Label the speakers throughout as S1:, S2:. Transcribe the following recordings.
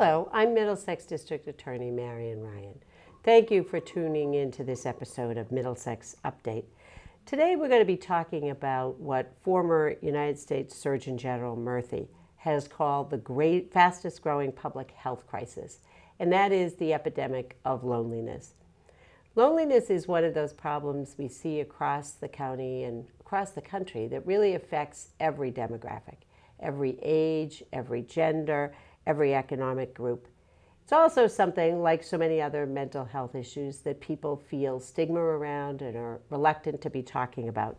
S1: Hello, I'm Middlesex District Attorney Marian. Thank you for tuning in to this episode of Middlesex Update. Today we're going to be talking about what former United States Surgeon General Murthy has called the fastest growing public health crisis, and that is the epidemic of loneliness. Loneliness is one of those problems we see across the county and across the country that really affects every demographic, every age, every gender, every economic group. It's also something, like so many other mental health issues, that people feel stigma around and are reluctant to be talking about.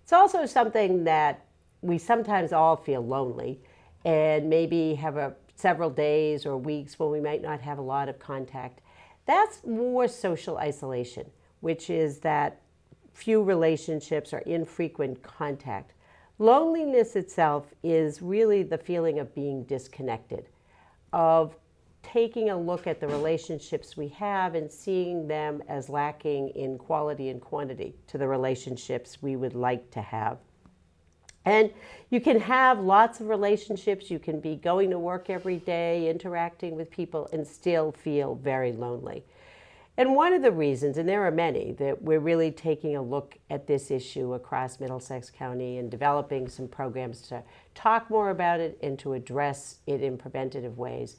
S1: It's also something that we sometimes all feel lonely and maybe have several days or weeks when we might not have a lot of contact. That's more social isolation, which is that few relationships or infrequent contact. Loneliness itself is really the feeling of being disconnected, of taking a look at the relationships we have and seeing them as lacking in quality and quantity to the relationships we would like to have. And you can have lots of relationships, you can be going to work every day, interacting with people, and still feel very lonely. And one of the reasons, and there are many, that we're really taking a look at this issue across Middlesex County and developing some programs to talk more about it and to address it in preventative ways,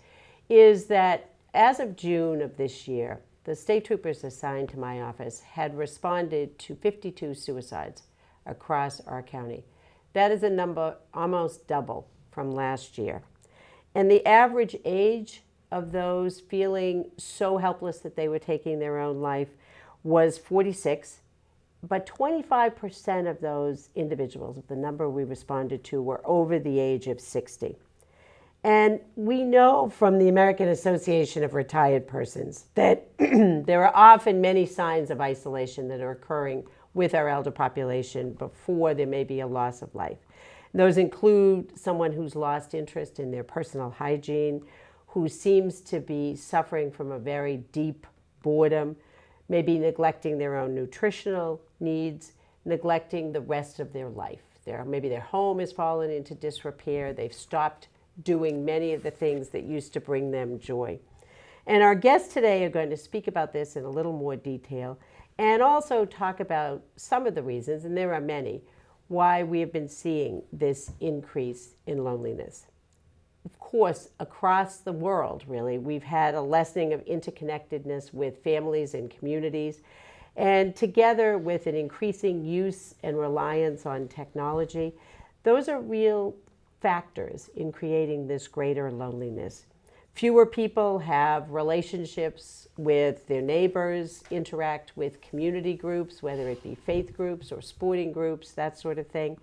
S1: is that as of June of this year, the state troopers assigned to my office had responded to 52 suicides across our county. That is a number almost double from last year. And the average age of those feeling so helpless that they were taking their own life was 46, but 25% of those individuals, the number we responded to, were over the age of 60. And we know from the American Association of Retired Persons that there are often many signs of isolation that are occurring with our elder population before there may be a loss of life. Those include someone who's lost interest in their personal hygiene, who seems to be suffering from a very deep boredom, maybe neglecting their own nutritional needs, neglecting the rest of their life. Maybe their home has fallen into disrepair, they've stopped doing many of the things that used to bring them joy. And our guests today are going to speak about this in a little more detail and also talk about some of the reasons, and there are many, why we have been seeing this increase in loneliness. Of course, across the world, really, we've had a lessening of interconnectedness with families and communities, and together with an increasing use and reliance on technology, those are real factors in creating this greater loneliness. Fewer people have relationships with their neighbors, interact with community groups, whether it be faith groups or sporting groups, that sort of thing.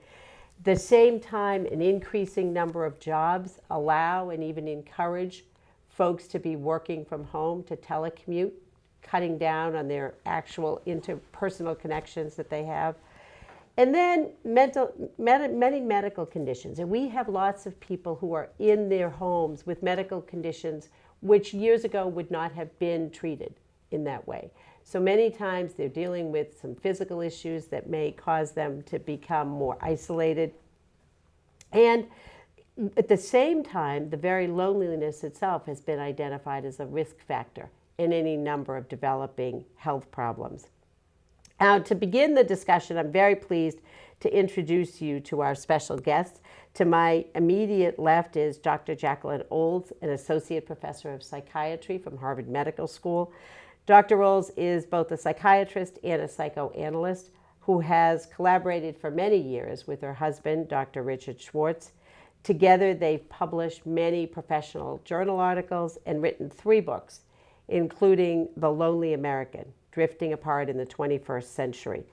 S1: At the same time, an increasing number of jobs allow and even encourage folks to be working from home, to telecommute, cutting down on their actual interpersonal connections that they have. And then many medical conditions. And we have lots of people who are in their homes with medical conditions which years ago would not have been treated in that way. So many times they're dealing with some physical issues that may cause them to become more isolated. And at the same time, the very loneliness itself has been identified as a risk factor in any number of developing health problems. Now, to begin the discussion, I'm very pleased to introduce you to our special guest. To my immediate left is Dr. Jacqueline Olds, an Associate Professor of Psychiatry from Harvard Medical School. Dr. Olds is both a psychiatrist and a psychoanalyst who has collaborated for many years with her husband, Dr. Richard Schwartz. Together, they've published many professional journal articles and written 3 books, including The Lonely American, Drifting Apart in the 21st Century.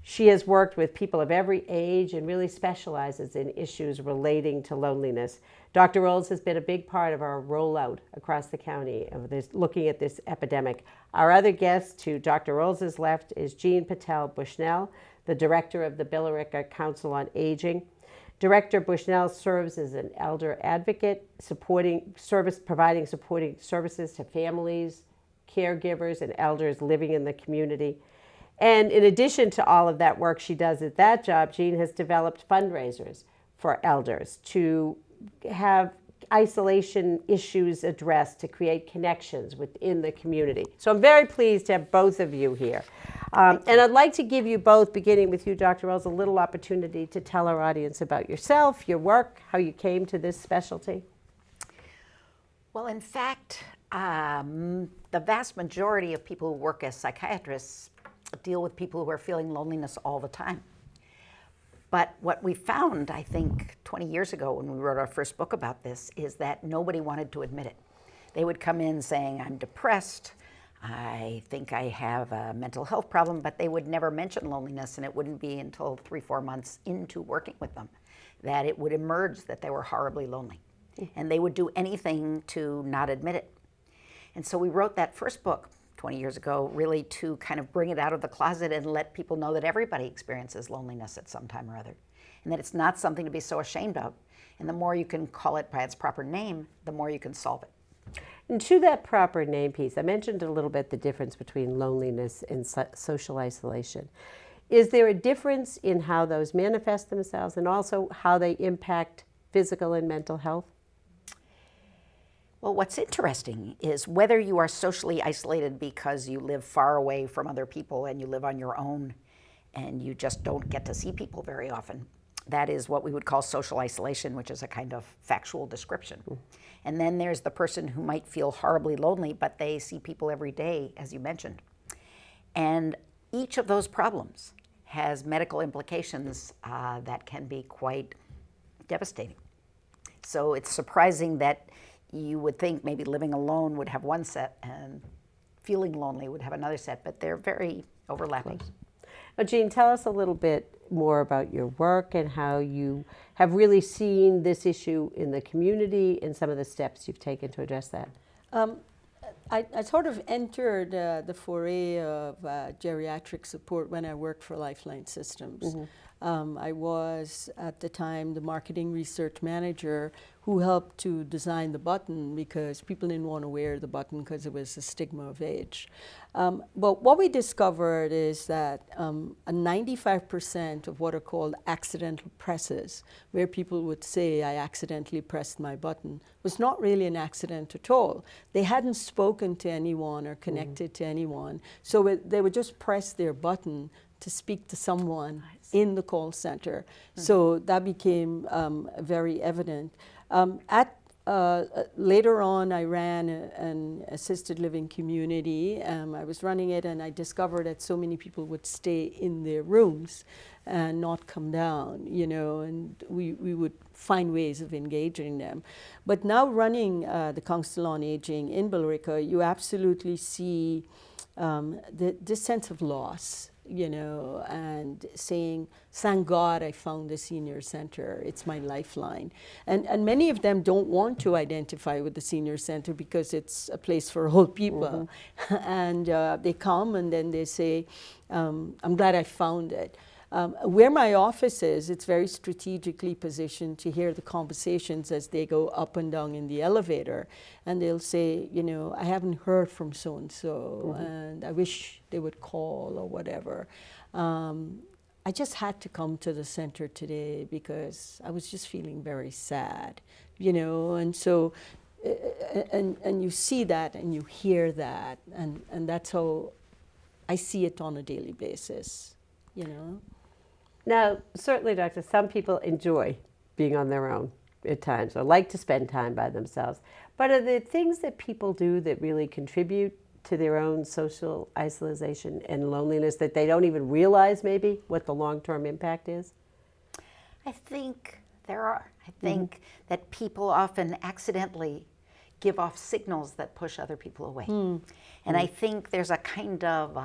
S1: She has worked with people of every age and really specializes in issues relating to loneliness. Dr. Olds has been a big part of our rollout across the county of this, looking at this epidemic. Our other guest to Dr. Olds' left is Jean Patel Bushnell, the director of the Billerica Council on Aging. Director Bushnell serves as an elder advocate, providing supporting services to families, caregivers, and elders living in the community. And in addition to all of that work she does at that job, Jean has developed fundraisers for elders to have isolation issues addressed to create connections within the community. So I'm very pleased to have both of you here. And I'd like to give you both, beginning with you, Dr. Rose, a little opportunity to tell our audience about yourself, your work, how you came to this specialty.
S2: Well, in fact, the vast majority of people who work as psychiatrists deal with people who are feeling loneliness all the time. But what we found, I think, 20 years ago when we wrote our first book about this, is that nobody wanted to admit it. They would come in saying, I'm depressed, I think I have a mental health problem, but they would never mention loneliness, and it wouldn't be until 3-4 months into working with them that it would emerge that they were horribly lonely. And they would do anything to not admit it. And so we wrote that first book 20 years ago, really to kind of bring it out of the closet and let people know that everybody experiences loneliness at some time or other, and that it's not something to be so ashamed of. And the more you can call it by its proper name, the more you can solve it.
S1: And to that proper name piece, I mentioned a little bit the difference between loneliness and social isolation. Is there a difference in how those manifest themselves and also how they impact physical and mental health?
S2: Well, what's interesting is whether you are socially isolated because you live far away from other people and you live on your own and you just don't get to see people very often. That is what we would call social isolation, which is a kind of factual description. And then there's the person who might feel horribly lonely, but they see people every day, as you mentioned. And each of those problems has medical implications that can be quite devastating. So it's surprising that you would think maybe living alone would have one set and feeling lonely would have another set, but they're very overlapping.
S1: Now, Jean, tell us a little bit more about your work and how you have really seen this issue in the community and some of the steps you've taken to address that.
S3: I sort of entered the foray of geriatric support when I worked for Lifeline Systems. I was, at the time, the marketing research manager who helped to design the button because people didn't want to wear the button because it was a stigma of age. But what we discovered is that 95% of what are called accidental presses, where people would say, I accidentally pressed my button, was not really an accident at all. They hadn't spoken to anyone or connected to anyone, so they would just press their button to speak to someone in the call center. So that became very evident. Later on, I ran an assisted living community. I was running it, and I discovered that so many people would stay in their rooms and not come down, you know, and we would find ways of engaging them. But now running the Council on Aging in Billerica, you absolutely see this sense of loss, you know, and saying, thank God I found the senior center, it's my lifeline. And many of them don't want to identify with the senior center because it's a place for old people. And they come and then they say, I'm glad I found it. Where my office is, it's very strategically positioned to hear the conversations as they go up and down in the elevator. And they'll say, you know, I haven't heard from so-and-so, and I wish they would call or whatever. I just had to come to the center today because I was just feeling very sad, you know, and so, and you see that and you hear that, and that's how I see it on a daily basis, you know.
S1: Now, certainly, Doctor, some people enjoy being on their own at times or like to spend time by themselves. But are there things that people do that really contribute to their own social isolation and loneliness that they don't even realize maybe what the long-term impact is?
S2: I think there are. I think that people often accidentally give off signals that push other people away. And I think there's a kind of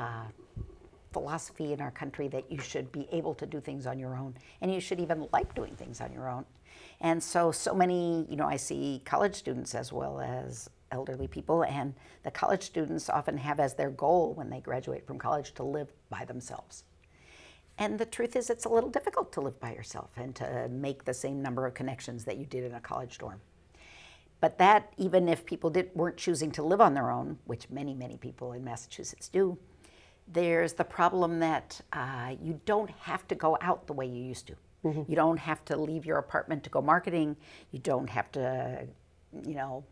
S2: philosophy in our country that you should be able to do things on your own, and you should even like doing things on your own. And so many, you know, I see college students as well as elderly people, and the college students often have as their goal when they graduate from college to live by themselves. And the truth is, it's a little difficult to live by yourself and to make the same number of connections that you did in a college dorm. But that, even if people weren't choosing to live on their own, which many, many people in Massachusetts do, there's the problem that you don't have to go out the way you used to. You don't have to leave your apartment to go marketing. You don't have to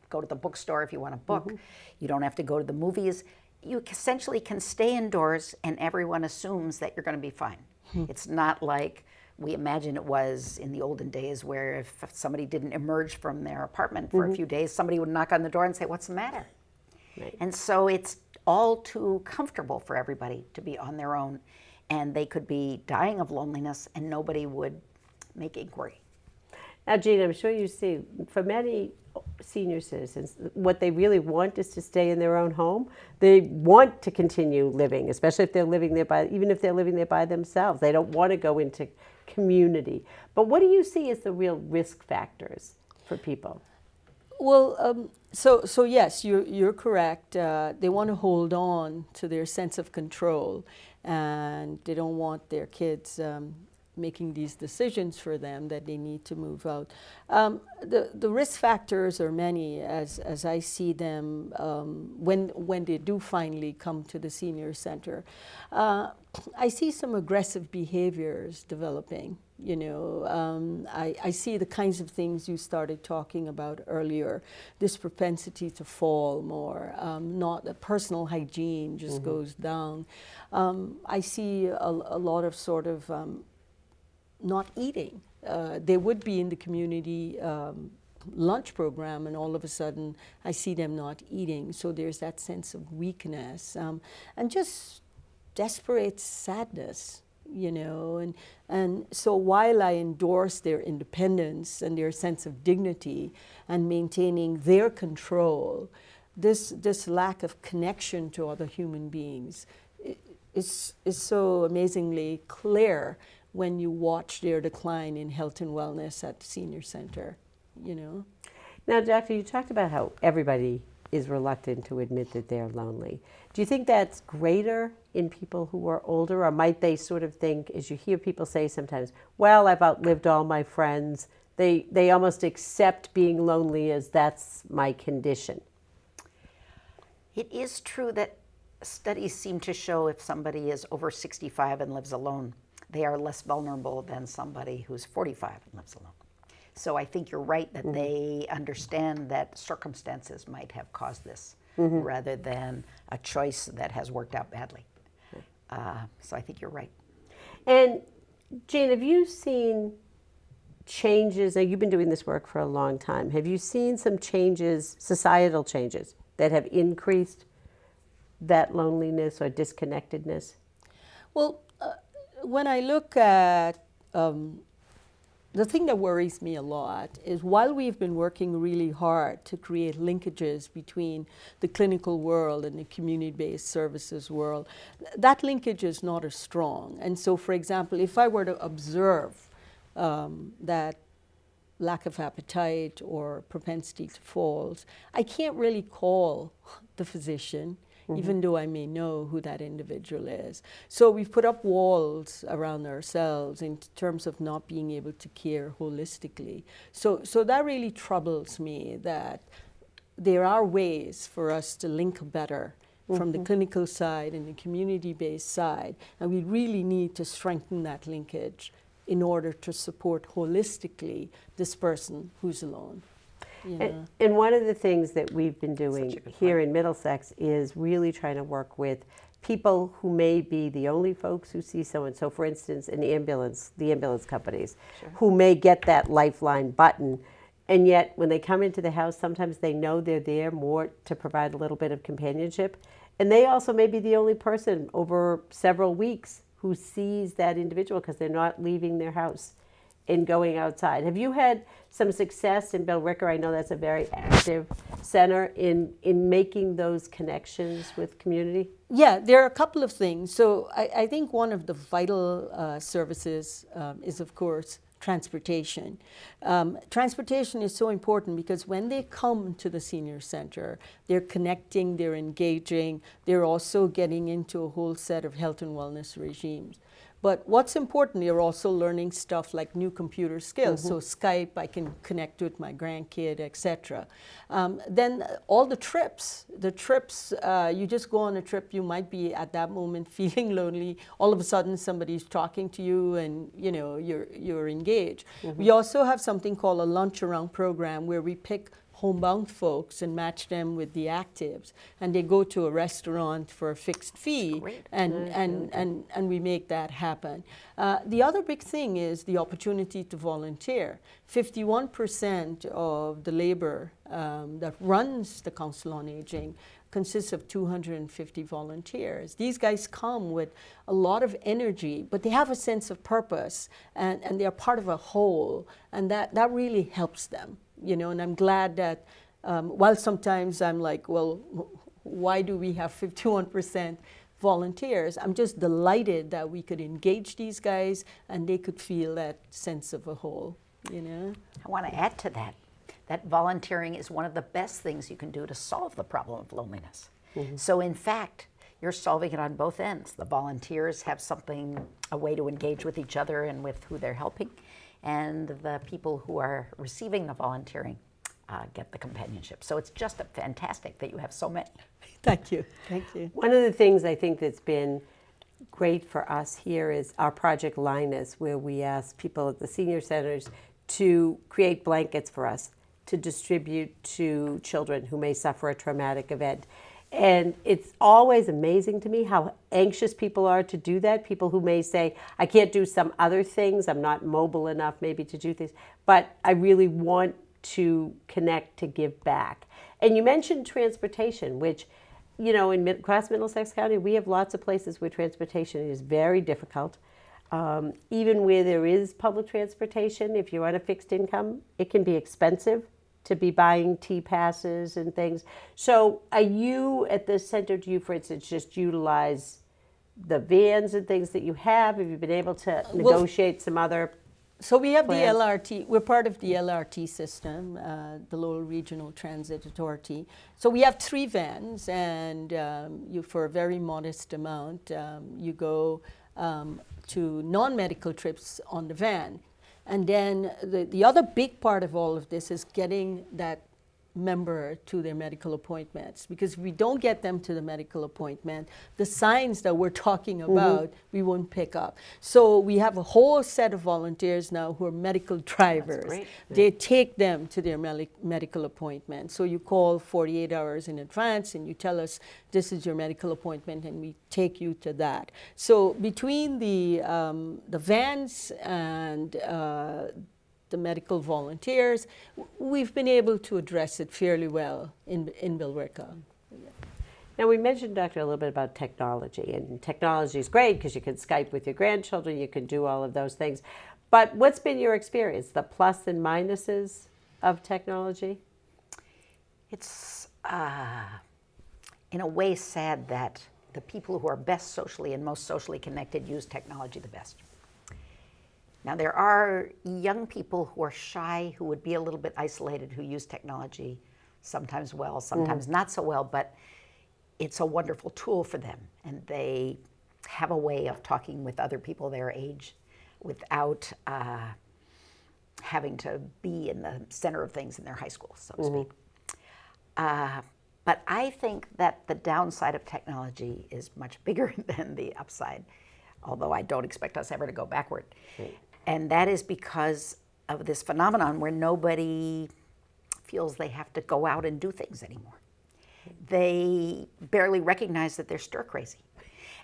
S2: go to the bookstore if you want a book. You don't have to go to the movies. You essentially can stay indoors and everyone assumes that you're going to be fine. It's not like we imagine it was in the olden days where if somebody didn't emerge from their apartment for a few days, somebody would knock on the door and say, "What's the matter?"
S1: Right.
S2: And so it's all too comfortable for everybody to be on their own, and they could be dying of loneliness and nobody would make inquiry.
S1: Now, Jean, I'm sure you see, for many senior citizens, what they really want is to stay in their own home. They want to continue living, especially if they're living there even if they're living there by themselves. They don't want to go into community. But what do you see as the real risk factors for people?
S3: Well, so yes, you're correct. They want to hold on to their sense of control, and they don't want their kids making these decisions for them that they need to move out. The risk factors are many, as I see them when they do finally come to the senior center. I see some aggressive behaviors developing. I see the kinds of things you started talking about earlier. This propensity to fall more, not the personal hygiene just goes down. I see a lot of sort of not eating. They would be in the community lunch program, and all of a sudden I see them not eating. So there's that sense of weakness and just desperate sadness, and so while I endorse their independence and their sense of dignity and maintaining their control, this lack of connection to other human beings is so amazingly clear when you watch their decline in health and wellness at the senior center,
S1: Now, Doctor, you talked about how everybody is reluctant to admit that they're lonely. Do you think that's greater in people who are older, or might they sort of think, as you hear people say sometimes, well, I've outlived all my friends. They almost accept being lonely as that's my condition.
S2: It is true that studies seem to show if somebody is over 65 and lives alone, they are less vulnerable than somebody who's 45 and lives alone. So I think you're right that they understand that circumstances might have caused this rather than a choice that has worked out badly. So I think you're right.
S1: And Jane, have you seen changes? Now, you've been doing this work for a long time. Have you seen some changes, societal changes, that have increased that loneliness or disconnectedness?
S3: Well, when I look at the thing that worries me a lot is while we've been working really hard to create linkages between the clinical world and the community-based services world, that linkage is not as strong. And so, for example, if I were to observe that lack of appetite or propensity to falls, I can't really call the physician, even though I may know who that individual is. So we've put up walls around ourselves in terms of not being able to care holistically. So that really troubles me, that there are ways for us to link better from the clinical side and the community-based side, and we really need to strengthen that linkage in order to support holistically this person who's alone.
S1: And one of the things that we've been doing here in Middlesex is really trying to work with people who may be the only folks who see someone. So, for instance, the ambulance companies, who may get that lifeline button, and yet when they come into the house, sometimes they know they're there more to provide a little bit of companionship. And they also may be the only person over several weeks who sees that individual because they're not leaving their house and going outside. Have you had some success in Billerica? I know that's a very active center in making those connections with community.
S3: Yeah, there are a couple of things. So I think one of the vital services is, of course, transportation. Transportation is so important because when they come to the senior center, they're connecting, they're engaging, they're also getting into a whole set of health and wellness regimes. But what's important, you're also learning stuff like new computer skills. So Skype, I can connect with my grandkid, etc. Then all the trips, you just go on a trip, you might be at that moment feeling lonely. All of a sudden somebody's talking to you and you're engaged. We also have something called a lunch around program where we pick homebound folks and match them with the actives, and they go to a restaurant for a fixed fee,
S2: great.
S3: and we make that happen. The other big thing is the opportunity to volunteer. 51% of the labor that runs the Council on Aging consists of 250 volunteers. These guys come with a lot of energy, but they have a sense of purpose, and they're part of a whole, and that really helps them, you know. And I'm glad that while sometimes I'm like, well, why do we have 51% volunteers? I'm just delighted that we could engage these guys and they could feel that sense of a whole, you know.
S2: I want to add to that volunteering is one of the best things you can do to solve the problem of loneliness. So in fact, you're solving it on both ends. The volunteers have a way to engage with each other and with who they're helping, and the people who are receiving the volunteering get the companionship. So it's just fantastic that you have so many.
S3: Thank you. Thank you.
S1: One of the things I think that's been great for us here is our Project Linus, where we ask people at the senior centers to create blankets for us to distribute to children who may suffer a traumatic event. And it's always amazing to me how anxious people are to do that. People who may say, I can't do some other things, I'm not mobile enough maybe to do things, but I really want to connect to give back. And you mentioned transportation, which, you know, across Middlesex County, we have lots of places where transportation is very difficult. Even where there is public transportation, if you're on a fixed income, it can be expensive to be buying T-passes and things. So are you at the center, do you, for instance, just utilize the vans and things that you have? Have you been able to negotiate some other
S3: So we have
S1: plans?
S3: the LRT, we're part of the LRT system, the Lowell Regional Transit Authority. So we have 3 vans, and you, for a very modest amount, you go to non-medical trips on the van. And then the other big part of all of this is getting that member to their medical appointments, because if we don't get them to the medical appointment, the signs that we're talking about, we won't pick up. So we have a whole set of volunteers now who are medical drivers.
S2: great.
S3: They take them to their medical appointment. So you call 48 hours in advance and you tell us this is your medical appointment, and we take you to that. So between the vans and the medical volunteers, we've been able to address it fairly well in Billerica.
S1: Now, we mentioned, Doctor, a little bit about technology, and technology is great because you can Skype with your grandchildren, you can do all of those things. But what's been your experience, the plus and minuses of technology?
S2: It's in a way sad that the people who are best socially and most socially connected use technology the best. Now, there are young people who are shy, who would be a little bit isolated, who use technology sometimes well, sometimes not so well, but it's a wonderful tool for them. And they have a way of talking with other people their age without having to be in the center of things in their high school, so to speak. But I think that the downside of technology is much bigger than the upside, although I don't expect us ever to go backward. And that is because of this phenomenon where nobody feels they have to go out and do things anymore. They barely recognize that they're stir crazy.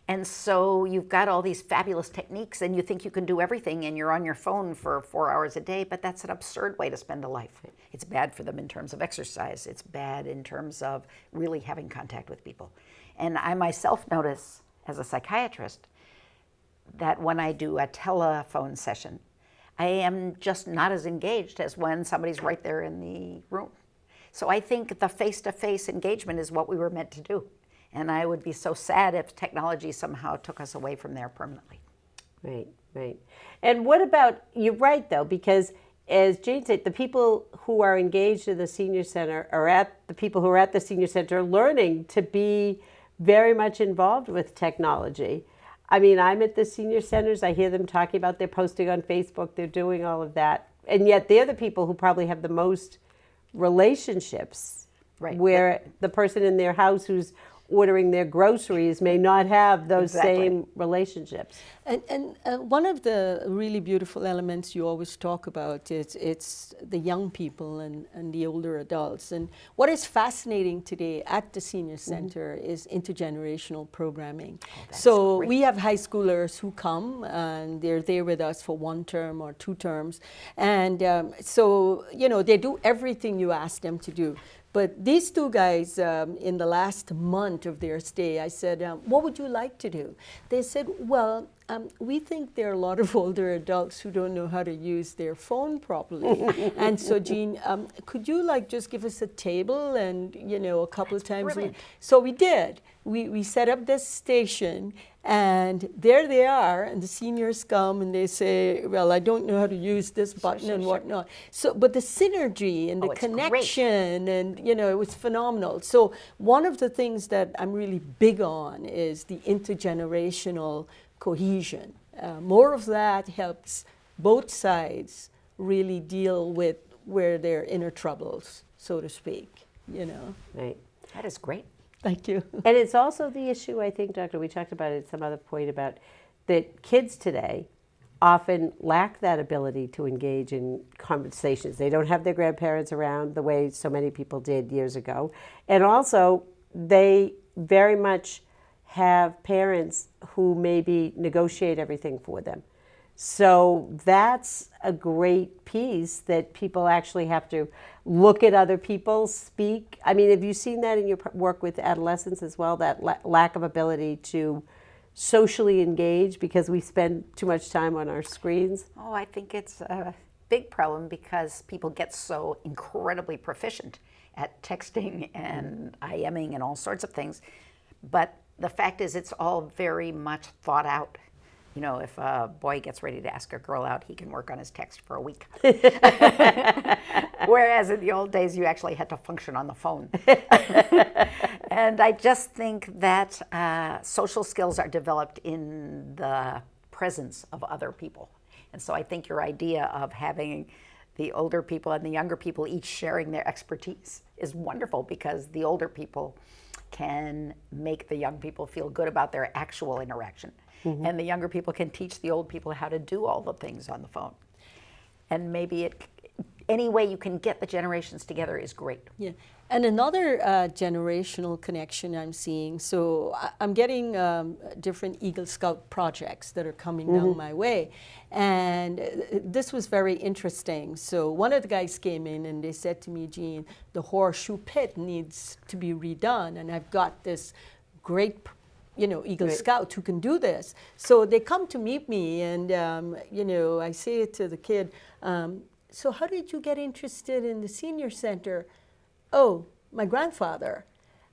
S2: And so you've got all these fabulous techniques and you think you can do everything and you're on your phone for 4 hours a day, but that's an absurd way to spend a life. It's bad for them in terms of exercise. It's bad in terms of really having contact with people. And I myself notice as a psychiatrist that when I do a telephone session, I am just not as engaged as when somebody's right there in the room. So I think the face-to-face engagement is what we were meant to do. And I would be so sad if technology somehow took us away from there permanently.
S1: Right, right. And what about, you're right though, because as Jane said, the people who are engaged in the senior center the people who are at the senior center learning to be very much involved with technology. I mean, I'm at the senior centers, I hear them talking about, they're posting on Facebook, they're doing all of that. And yet they're the people who probably have the most relationships.
S2: Right.
S1: Where the person in their house who's ordering their groceries may not have those
S2: Exactly.
S1: same relationships.
S3: And one of the really beautiful elements you always talk about is it's the young people and the older adults. And what is fascinating today at the Senior Center is intergenerational programming. So
S2: great.
S3: we have high schoolers who come and they're there with us for 1 term or 2 terms. And so, you know, they do everything you ask them to do. But these 2 guys, in the last month of their stay, I said, what would you like to do? They said, well, we think there are a lot of older adults who don't know how to use their phone properly. And so, Jean, could you like just give us a table and, you know, a couple of times?
S2: Brilliant.
S3: So we did. We set up this station, and there they are, and the seniors come and they say, well, I don't know how to use this button and whatnot. So, but the synergy and the
S2: Oh, it's great.
S3: connection, and, you know, it was phenomenal. So one of the things that I'm really big on is the intergenerational cohesion. More of that helps both sides really deal with where their inner troubles, so to speak, you know.
S1: Right.
S2: That is great.
S3: Thank you.
S1: And it's also the issue, I think, Doctor, we talked about it at some other point, about that kids today often lack that ability to engage in conversations. They don't have their grandparents around the way so many people did years ago. And also, they very much have parents who maybe negotiate everything for them. So that's a great piece that people actually have to look at other people, speak. I mean, have you seen that in your work with adolescents as well, that lack of ability to socially engage because we spend too much time on our screens?
S2: Oh, I think it's a big problem because people get so incredibly proficient at texting and IMing and all sorts of things. But the fact is, it's all very much thought out. You know, if a boy gets ready to ask a girl out, he can work on his text for a week. Whereas in the old days, you actually had to function on the phone. And I just think that social skills are developed in the presence of other people. And so I think your idea of having the older people and the younger people each sharing their expertise is wonderful, because the older people can make the young people feel good about their actual interaction. Mm-hmm. And the younger people can teach the old people how to do all the things on the phone. And maybe any way you can get the generations together is great.
S3: Yeah, and another generational connection I'm seeing, so I'm getting different Eagle Scout projects that are coming down my way. And this was very interesting. So one of the guys came in and they said to me, Jean, the horseshoe pit needs to be redone. And I've got this great Eagle Scout who can do this. So they come to meet me, and I say to the kid, so how did you get interested in the Senior Center? Oh, my grandfather.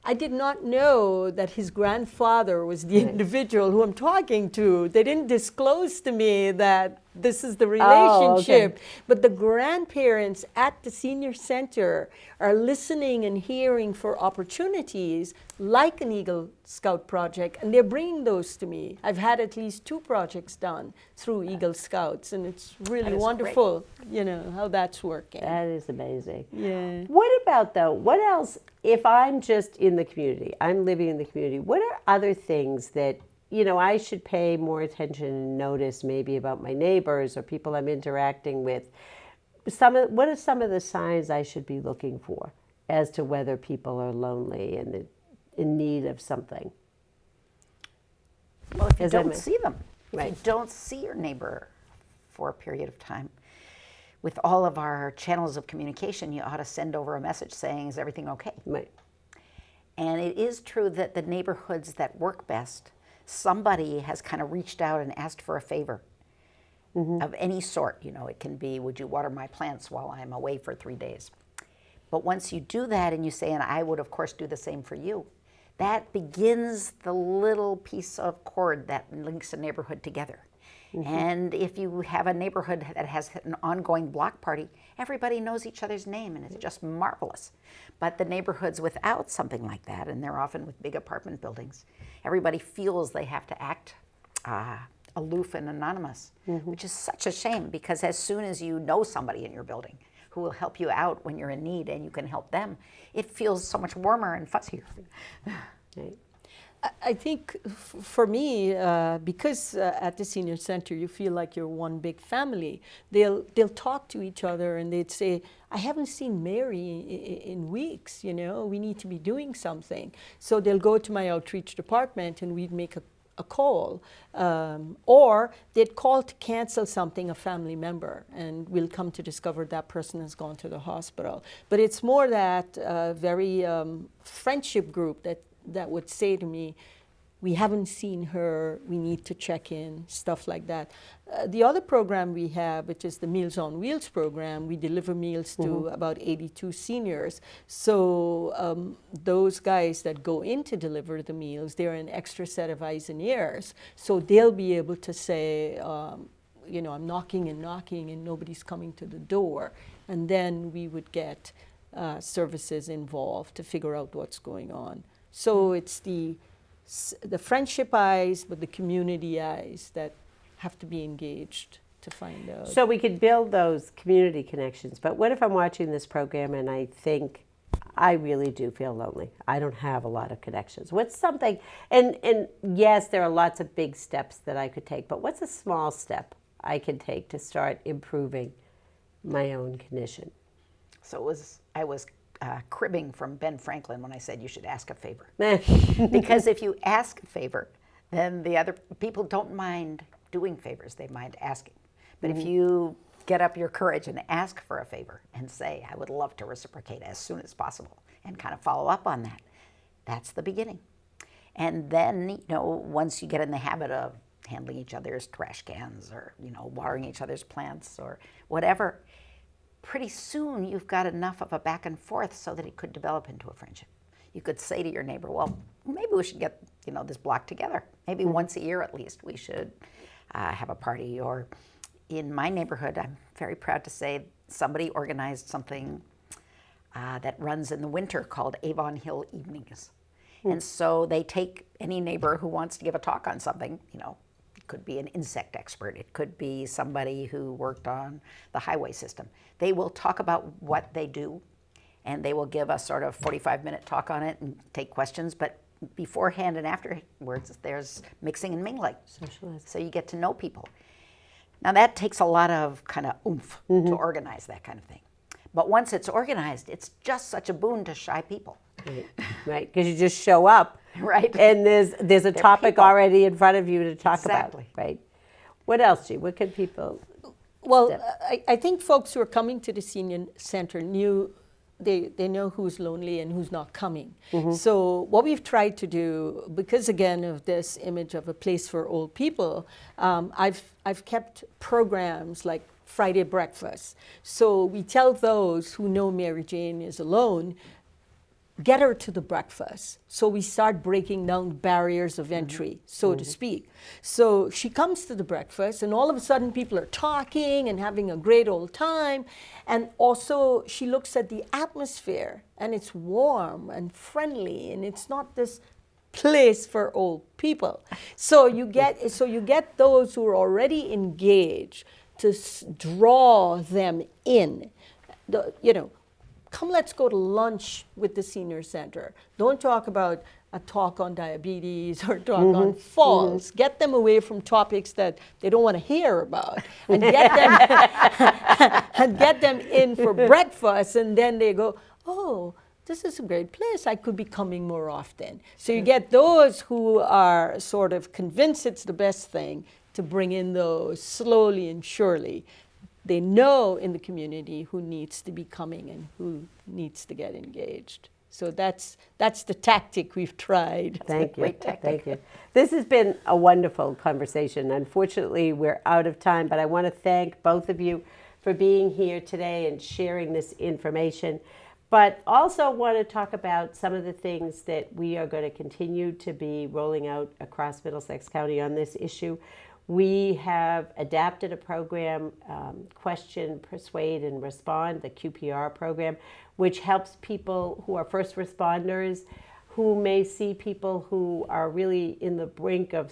S3: I did not know that his grandfather was the individual who I'm talking to. They didn't disclose to me that this is the relationship.
S1: Okay.
S3: But the grandparents at the Senior Center are listening and hearing for opportunities like an Eagle Scout project, and they're bringing those to me. I've had at least 2 projects done through Eagle Scouts, and it's really wonderful, how that's working.
S1: That is amazing.
S3: Yeah.
S1: What about, though, what else, if I'm just in the community, I'm living in the community, what are other things that I should pay more attention and notice maybe about my neighbors or people I'm interacting with? What are some of the signs I should be looking for as to whether people are lonely and in need of something?
S2: Well, if you don't see them, if you don't see your neighbor for a period of time, with all of our channels of communication, you ought to send over a message saying, is everything okay?
S1: Right. And
S2: it is true that the neighborhoods that work best, somebody has kind of reached out and asked for a favor of any sort. It can be, would you water my plants while I'm away for 3 days? But once you do that and you say, and I would of course do the same for you, that begins the little piece of cord that links a neighborhood together. And if you have a neighborhood that has an ongoing block party, everybody knows each other's name, and it's just marvelous. But the neighborhoods without something like that, and they're often with big apartment buildings, everybody feels they have to act aloof and anonymous, which is such a shame, because as soon as you know somebody in your building who will help you out when you're in need and you can help them, it feels so much warmer and fuzzier.
S1: Right.
S3: I think for me, because at the senior center you feel like you're one big family, they'll talk to each other and they'd say, I haven't seen Mary in weeks, you know, we need to be doing something. So they'll go to my outreach department and we'd make a call, or they'd call to cancel something, a family member, and we'll come to discover that person has gone to the hospital. But it's more that very friendship group that would say to me, we haven't seen her, we need to check in, stuff like that. The other program we have, which is the Meals on Wheels program, we deliver meals to about 82 seniors. So those guys that go in to deliver the meals, they're an extra set of eyes and ears. So they'll be able to say, you know, I'm knocking and nobody's coming to the door. And then we would get services involved to figure out what's going on. So it's the friendship eyes, but the community eyes that have to be engaged to find out.
S1: So we could build those community connections. But what if I'm watching this program and I think I really do feel lonely? I don't have a lot of connections. What's something, and yes, there are lots of big steps that I could take, but what's a small step I can take to start improving my own condition?
S2: So I was cribbing from Ben Franklin when I said you should ask a favor. Because if you ask a favor, then the other people don't mind doing favors, they mind asking. But if you get up your courage and ask for a favor and say, I would love to reciprocate as soon as possible, and kind of follow up on that, that's the beginning. And then, you know, once you get in the habit of handling each other's trash cans or, you know, watering each other's plants or whatever, pretty soon you've got enough of a back and forth so that it could develop into a friendship. You could say to your neighbor, well, maybe we should get, you know, this block together. Maybe once a year at least we should have a party. Or in my neighborhood, I'm very proud to say somebody organized something that runs in the winter called Avon Hill Evenings. And so they take any neighbor who wants to give a talk on something, you know, it could be an insect expert, it could be somebody who worked on the highway system. They will talk about what they do, and they will give a sort of 45-minute talk on it and take questions, but beforehand and afterwards there's mixing and mingling.
S1: Socializing.
S2: So you get to know people. Now that takes a lot of kind of oomph to organize that kind of thing. But once it's organized, it's just such a boon to shy people.
S1: Right, because you just show up,
S2: Right.
S1: and there's a topic
S2: people.
S1: already in front of you to talk
S2: Exactly.
S1: about, right? What else, G? What can people?
S3: Well,
S1: step?
S3: I think folks who are coming to the senior center they know who's lonely and who's not coming. So what we've tried to do, because again of this image of a place for old people, I've kept programs like Friday breakfast. So we tell those who know Mary Jane is alone, get her to the breakfast. So we start breaking down barriers of entry, so to speak. So she comes to the breakfast, and all of a sudden people are talking and having a great old time. And also she looks at the atmosphere, and it's warm and friendly, and it's not this place for old people. So you get those who are already engaged to draw them in. Come, let's go to lunch with the senior center. Don't talk about a talk on diabetes or talk on falls. Get them away from topics that they don't want to hear about, and get them and get them in for breakfast, and then they go, oh, this is a great place. I could be coming more often. So you get those who are sort of convinced it's the best thing to bring in those slowly and surely. They know in the community who needs to be coming and who needs to get engaged. So that's the tactic we've tried.
S1: Thank you.
S2: Great tactic.
S1: Thank you. This has been a wonderful conversation. Unfortunately, we're out of time, but I want to thank both of you for being here today and sharing this information. But also want to talk about some of the things that we are going to continue to be rolling out across Middlesex County on this issue. We have adapted a program, Question, Persuade, and Respond, the QPR program, which helps people who are first responders, who may see people who are really in the brink of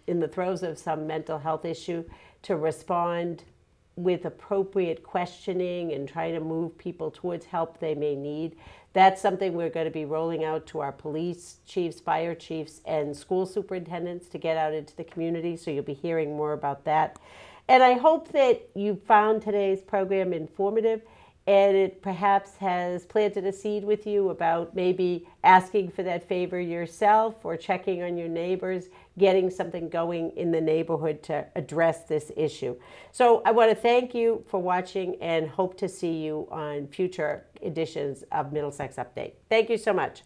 S1: in the throes of some mental health issue, to respond with appropriate questioning and trying to move people towards help they may need. That's something we're going to be rolling out to our police chiefs, fire chiefs, and school superintendents to get out into the community. So you'll be hearing more about that. And I hope that you found today's program informative, and it perhaps has planted a seed with you about maybe asking for that favor yourself or checking on your neighbors, getting something going in the neighborhood to address this issue. So I want to thank you for watching and hope to see you on future editions of Middlesex Update. Thank you so much.